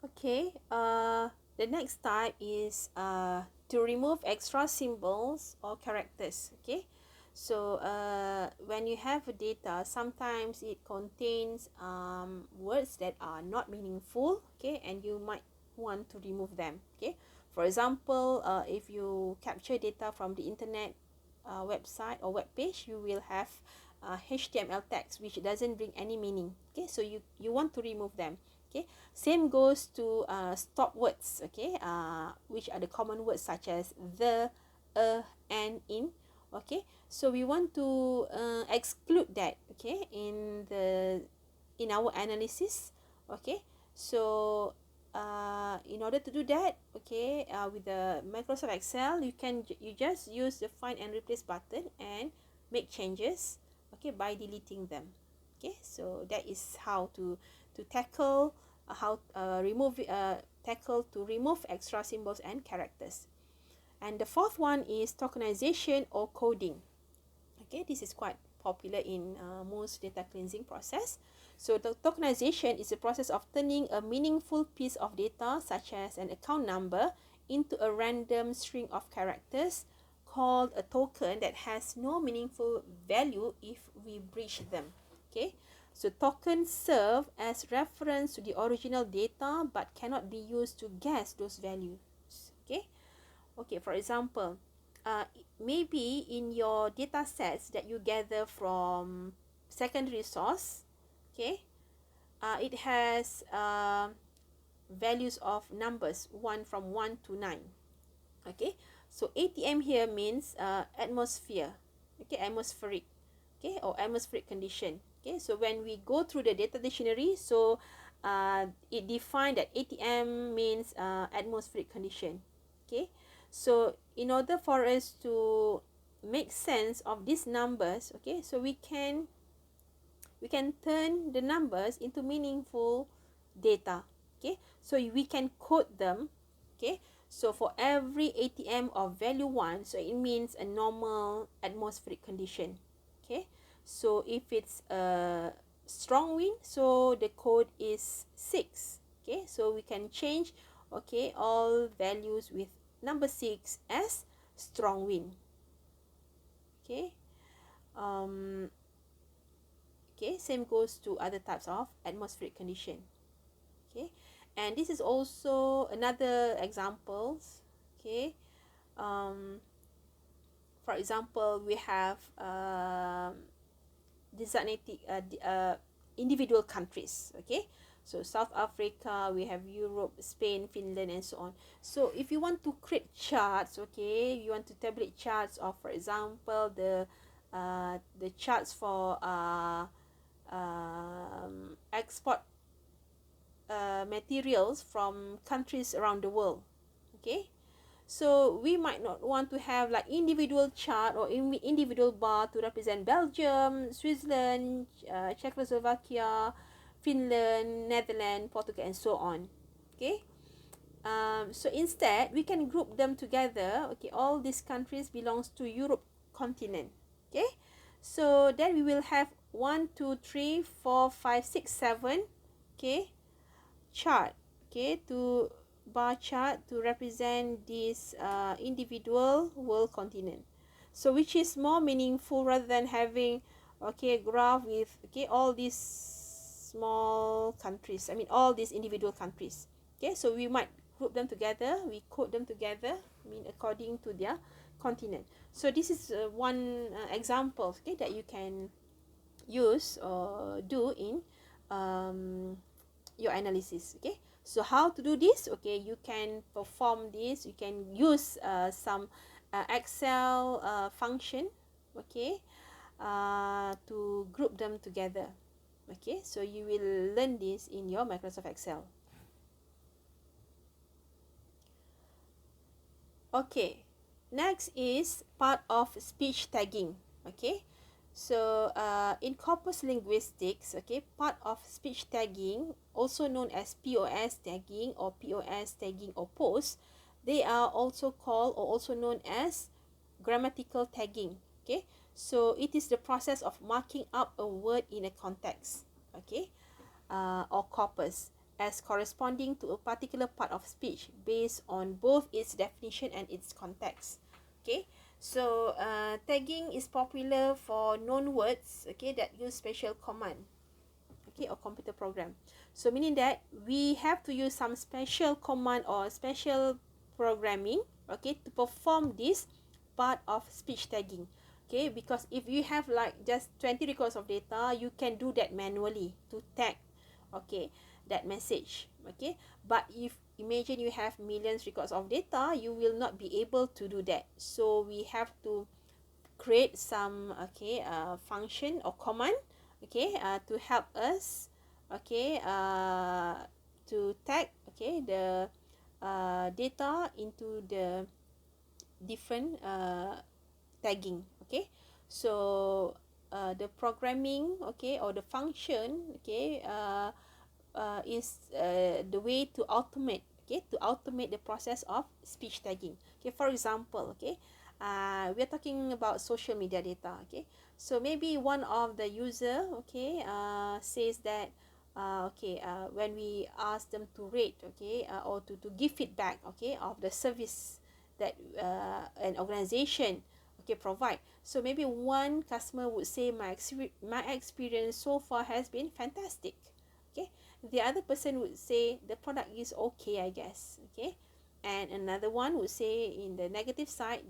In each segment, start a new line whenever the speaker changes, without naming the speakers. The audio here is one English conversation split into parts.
Okay, the next type is to remove extra symbols or characters. Okay, so when you have data, sometimes it contains words that are not meaningful. Okay, and you might want to remove them. Okay, for example, if you capture data from the internet website or web page, you will have HTML text which doesn't bring any meaning. Okay, so you want to remove them. Okay, same goes to stop words. Okay, which are the common words such as the, and, in. Okay, so we want to exclude that. Okay, in our analysis. Okay, so in order to do that, okay, with the Microsoft Excel, you just use the find and replace button and make changes, okay, by deleting them. Okay, so that is how to tackle how remove tackle to remove extra symbols and characters. And the fourth one is tokenization or coding. Okay, this is quite popular in most data cleansing process. So the tokenization is a process of turning a meaningful piece of data such as an account number into a random string of characters called a token that has no meaningful value if we breach them. Okay, so tokens serve as reference to the original data but cannot be used to guess those values. Okay, okay, for example, maybe in your data sets that you gather from secondary source, okay, it has values of numbers from 1 to 9. Okay, so ATM here means atmosphere, okay, atmospheric, okay, or atmospheric condition. Okay, so when we go through the data dictionary, so it defined that ATM means atmospheric condition. Okay, so in order for us to make sense of these numbers, okay, so we can turn the numbers into meaningful data. Okay, so we can code them. Okay, so for every ATM of value 1, so it means a normal atmospheric condition. Okay, so if it's a strong wind, so the code is 6. Okay, so we can change, okay, all values with number 6 as strong wind. Okay, um, okay, same goes to other types of atmospheric condition. Okay, and this is also another examples. Okay, for example, we have designated individual countries. Okay, so South Africa, we have Europe, Spain, Finland, and so on. So if you want to create charts, okay, you want to tabulate charts of, for example, the charts for export materials from countries around the world. Okay, so we might not want to have like individual chart or individual bar to represent Belgium, Switzerland, Czechoslovakia, Finland, Netherlands, Portugal, and so on. Okay, so instead we can group them together. Okay, all these countries belongs to Europe continent. Okay, so then we will have 1, 2, 3, 4, 5, 6, 7. Okay, chart, okay, to bar chart to represent this individual world continent. So which is more meaningful rather than having, okay, graph with, okay, all these small countries, I mean all these individual countries. Okay, so we might group them together, we code them together, I mean according to their continent. So this is one example, okay, that you can use or do in your analysis. Okay, so how to do this? Okay, you can perform this, you can use some Excel function, okay, to group them together. Okay, so you will learn this in your Microsoft Excel. Okay, next is part of speech tagging. Okay, so in corpus linguistics, okay, part of speech tagging, also known as POS tagging or POS tagging or post, they are also called or also known as grammatical tagging. Okay, so it is the process of marking up a word in a context, okay, or corpus. as corresponding to a particular part of speech based on both its definition and its context. Okay, so tagging is popular for known words, okay, that use special command, okay, or computer program. So meaning that we have to use some special command or special programming, okay, to perform this part of speech tagging. Okay, because if you have like just 20 records of data, you can do that manually to tag, okay, that message. Okay, but if imagine you have millions records of data, you will not be able to do that. So we have to create some, okay, function or command, okay, to help us, okay, to tag, okay, the data into the different tagging. Okay, so the programming, okay, or the function, okay, is the way to automate, okay, to automate the process of speech tagging. Okay, for example, okay, we are talking about social media data. Okay, so maybe one of the user, okay, says that okay, when we ask them to rate, okay, or to give feedback, okay, of the service that an organization, okay, provide. So maybe one customer would say my experience so far has been fantastic. Okay, the other person would say the product is okay, I guess. Okay, and another one would say in the negative side,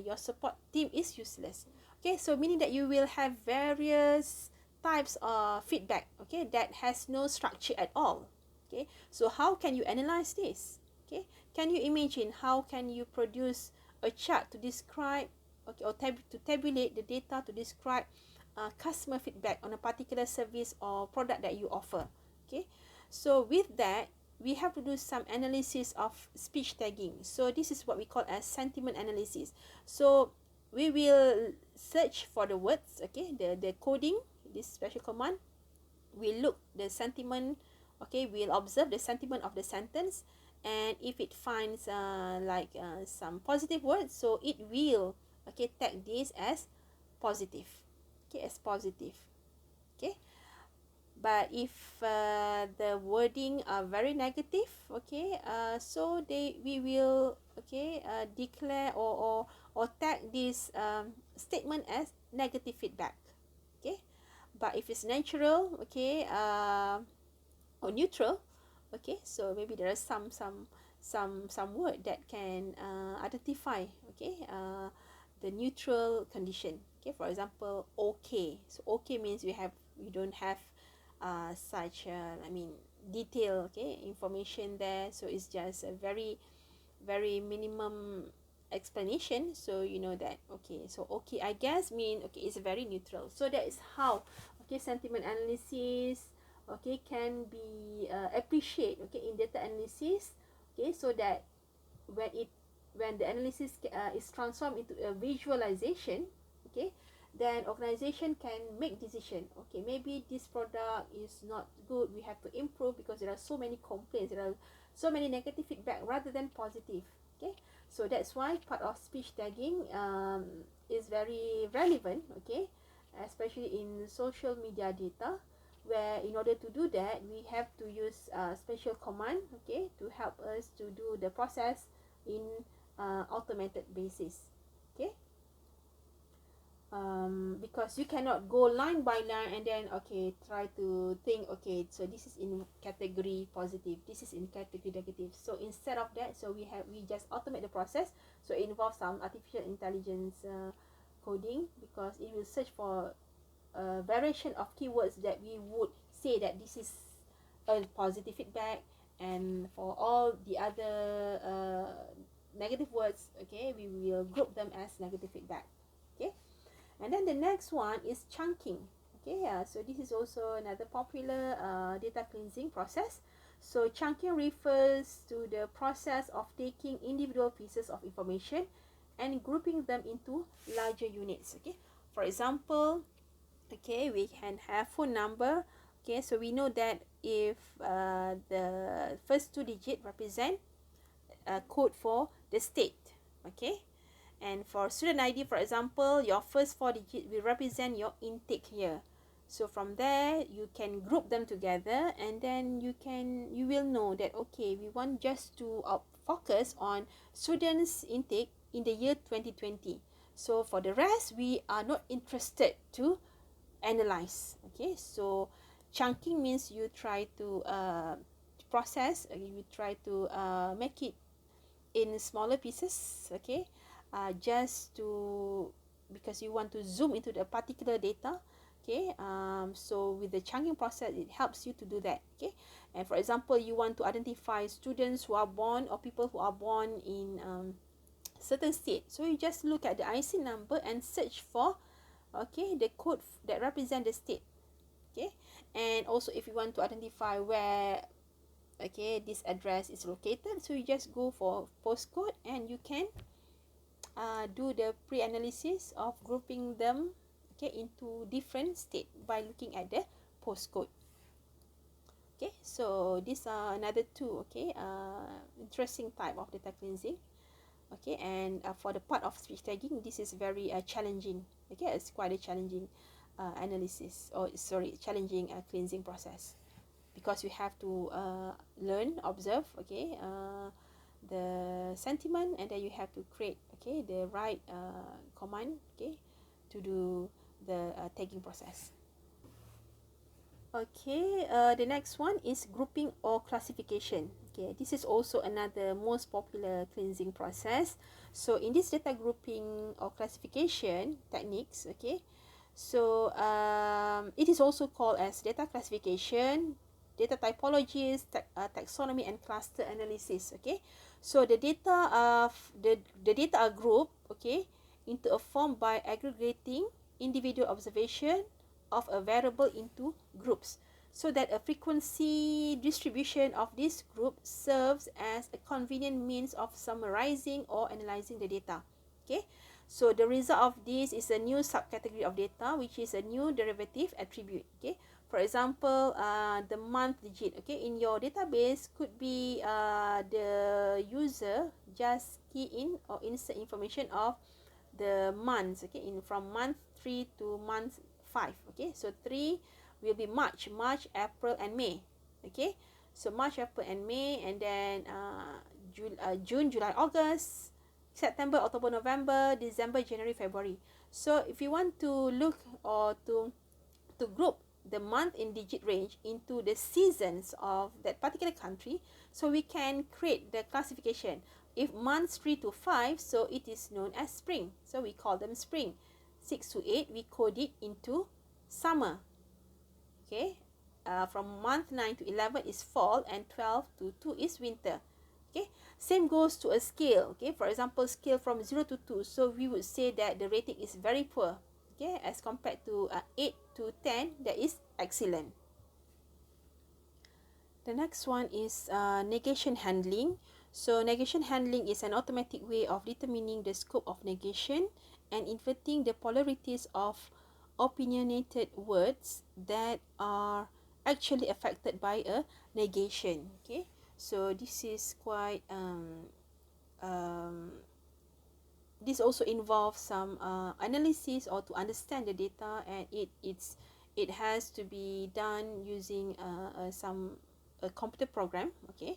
your support team is useless. Okay, so meaning that you will have various types of feedback, okay, that has no structure at all. Okay, so how can you analyze this? Okay, can you imagine how can you produce a chart to describe, okay, or to tabulate the data to describe customer feedback on a particular service or product that you offer? Okay, so with that, we have to do some analysis of speech tagging. So this is what we call as sentiment analysis. So we will search for the words, okay, the coding, this special command. We look the sentiment, okay, we'll observe the sentiment of the sentence, and if it finds some positive words, so it will, okay, tag this as positive, okay, as positive. Okay, but if the wording are very negative, okay, so we will, okay, declare or tag this statement as negative feedback. Okay, but if it's natural, okay, or neutral, okay, so maybe there are some word that can identify, okay, the neutral condition. Okay, for example, okay. So okay means we don't have such detail, okay, information there, so it's just a very minimum explanation, so you know that, okay, so okay, I guess mean, okay, it's very neutral. So that is how, okay, sentiment analysis, okay, can be appreciate, okay, in data analysis. Okay, so that when the analysis is transformed into a visualization, okay, then organization can make decision. Okay, maybe this product is not good, we have to improve because there are so many complaints, there are so many negative feedback rather than positive. Okay, so that's why part of speech tagging is very relevant, okay, especially in social media data, where in order to do that we have to use special command, okay, to help us to do the process in automated basis. Okay, because you cannot go line by line and then, okay, try to think, okay, so this is in category positive, this is in category negative. So instead of that, so we just automate the process. So it involves some artificial intelligence coding, because it will search for a variation of keywords that we would say that this is a positive feedback, and for all the other negative words, okay, we will group them as negative feedback. Okay, and then the next one is chunking. Okay, so this is also another popular data cleansing process. So chunking refers to the process of taking individual pieces of information and grouping them into larger units. Okay, for example, okay, we can have phone number. Okay, so we know that if the first two digit represent a code for the state. Okay, and for student ID, for example, your first four digit will represent your intake year. So from there you can group them together, and then you will know that okay, we want just to focus on students intake in the year 2020. So for the rest we are not interested to analyze. Okay, so chunking means you try to process, you try to make it in smaller pieces. Okay, just to, because you want to zoom into the particular data. Okay, so with the chunking process it helps you to do that. Okay, and for example, you want to identify students who are born or people who are born in certain state, so you just look at the IC number and search for, okay, the code that represent the state. Okay, and also if you want to identify where, okay, this address is located, so you just go for postcode and you can do the pre-analysis of grouping them, okay, into different state by looking at the postcode. Okay, so these are another two, okay, interesting type of data cleansing. Okay, and for the part of speech tagging, this is very challenging. Okay, it's quite a challenging analysis, or sorry, challenging cleansing process, because you have to learn, observe, okay, the sentiment, and then you have to create, okay, the right command, okay, to do the tagging process. Okay, the next one is grouping or classification. Okay, this is also another most popular cleansing process. So in this data grouping or classification techniques, okay, so it is also called as data classification, data typologies, taxonomy, and cluster analysis. Okay, so the data of the data are grouped, okay, into a form by aggregating individual observation of a variable into groups, so that a frequency distribution of this group serves as a convenient means of summarizing or analyzing the data. Okay, so the result of this is a new subcategory of data, which is a new derivative attribute. Okay, for example, the month digit, okay, in your database could be the user just key in or insert information of the months, okay, in from month 3 to month 5. Okay, so 3 will be March, April, and May. Okay, so March, April, and May, and then June, July, August, September, October, November, December, January, February. So if you want to look or to group the month in digit range into the seasons of that particular country, so we can create the classification. If months 3 to 5, so it is known as spring, so we call them spring. 6 to 8, we code it into summer. Okay, from month 9 to 11 is fall, and 12 to 2 is winter. Okay, same goes to a scale. Okay, for example, scale from 0 to 2, so we would say that the rating is very poor. Okay, as compared to 8 to 10, that is excellent. The next one is negation handling. So negation handling is an automatic way of determining the scope of negation and inverting the polarities of opinionated words that are actually affected by a negation. Okay, so this is quite this also involves some analysis or to understand the data, and it has to be done using some a computer program, okay,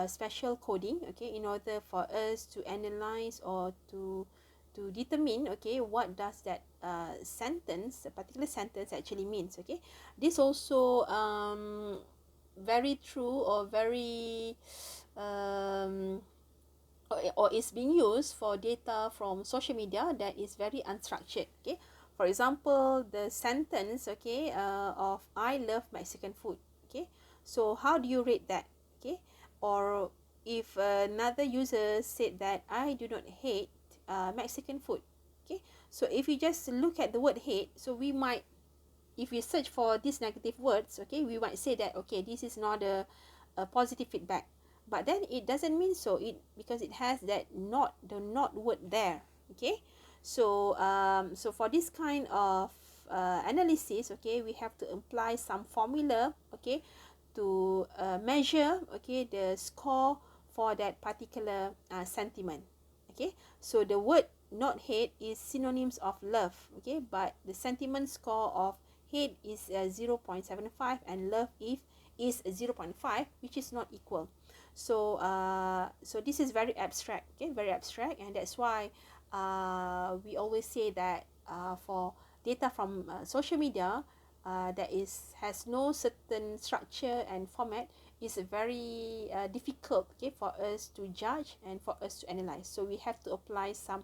special coding, okay, in order for us to analyze or to determine, okay, what does that sentence, a particular sentence actually means. Okay, this also very true or very or is being used for data from social media that is very unstructured. Okay, for example, the sentence, okay, of I love Mexican food. Okay, so how do you rate that? Okay, or if another user said that I do not hate Mexican food. Okay, so if you just look at the word hate, so we might, if we search for these negative words, okay, we might say that okay, this is not a positive feedback. But then it doesn't mean so, because it has that not, the not word there. Okay, so so for this kind of analysis, okay, we have to apply some formula, okay, to measure, okay, the score for that particular sentiment. Okay, so the word not hate is synonyms of love, okay, but the sentiment score of hate is 0.75 and love is 0.5, which is not equal. So so this is very abstract, okay, very abstract, and that's why we always say that for data from social media that has no certain structure and format, is very difficult, okay, for us to judge and for us to analyze. So we have to apply some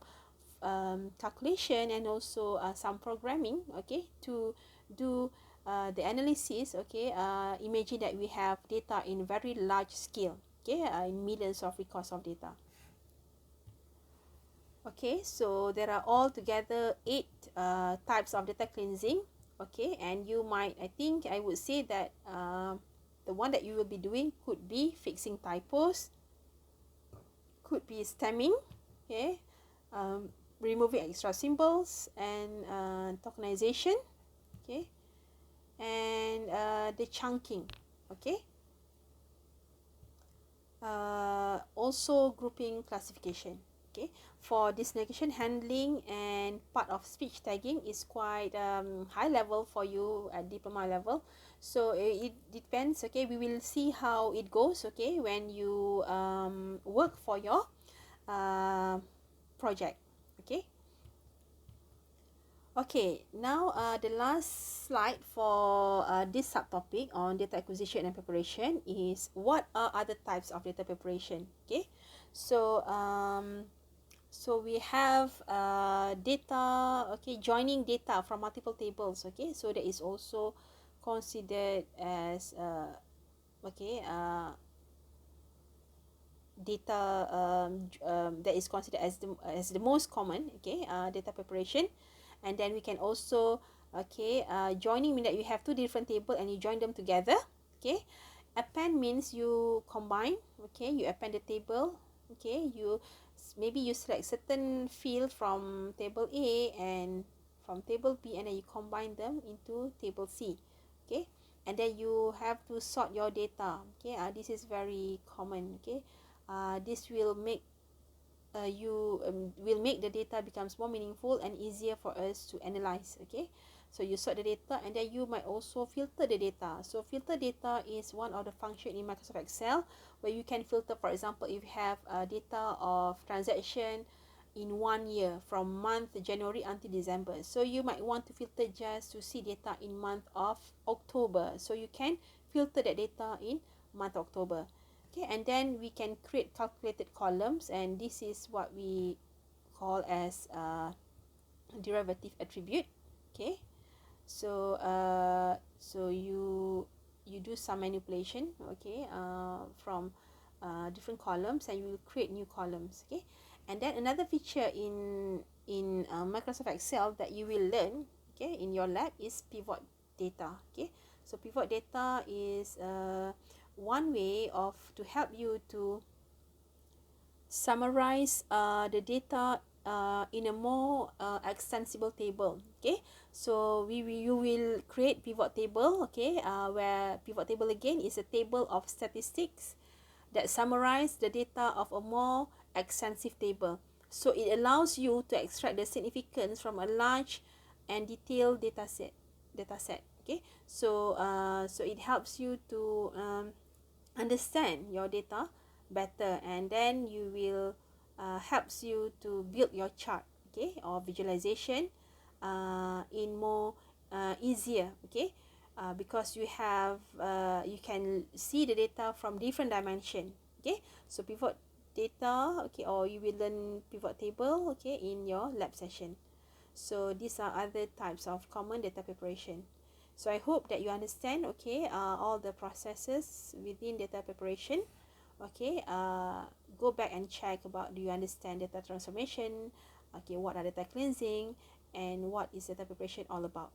calculation and also some programming, okay, to do the analysis, okay. Imagine that we have data in very large scale, okay, in millions of records of data. Okay, so there are altogether 8 types of data cleansing, okay, and you might, I would say that the one that you will be doing could be fixing typos, could be stemming, okay, removing extra symbols, and tokenization, okay, and the chunking, okay. Also grouping classification, okay. For distinction handling and part of speech tagging is quite high level for you at diploma level, so it depends, okay. We will see how it goes, okay, when you work for your project, okay. Okay, now the last slide for this subtopic on data acquisition and preparation is what are other types of data preparation, okay. So so we have data, okay, joining data from multiple tables, okay, so that is also considered as okay data that is considered as the most common, okay, data preparation. And then we can also, okay, joining mean that you have two different table and you join them together, okay. Append means you combine, okay, you append the table, okay, you maybe you select certain field from table A and from table B, and then you combine them into table C, okay. And then you have to sort your data, okay. This is very common, okay. This will make will make the data becomes more meaningful and easier for us to analyze, okay. So you sort the data, and then you might also filter the data. So filter data is one of the function in Microsoft Excel where you can filter, for example, if you have data of transaction in 1 year from month January until December, so you might want to filter just to see data in month of October, so you can filter that data in month October. Okay, and then we can create calculated columns, and this is what we call as derivative attribute, okay. So so you do some manipulation, okay, from different columns, and you will create new columns, okay. And then another feature in Microsoft Excel that you will learn, okay, in your lab is pivot data, okay. So pivot data is one way of to help you to summarize the data in a more extensible table, okay. So you will create pivot table, okay, where pivot table again is a table of statistics that summarize the data of a more extensive table. So it allows you to extract the significance from a large and detailed data set, okay. So so it helps you to understand your data better, and then you will helps you to build your chart, okay, or visualization in more easier, okay, because you have you can see the data from different dimension, okay. So pivot data, okay, or you will learn pivot table, okay, in your lab session. So these are other types of common data preparation. So I hope that you understand, okay, all the processes within data preparation, okay. Go back and check about, do you understand data transformation, okay, what are data cleansing, and what is data preparation all about.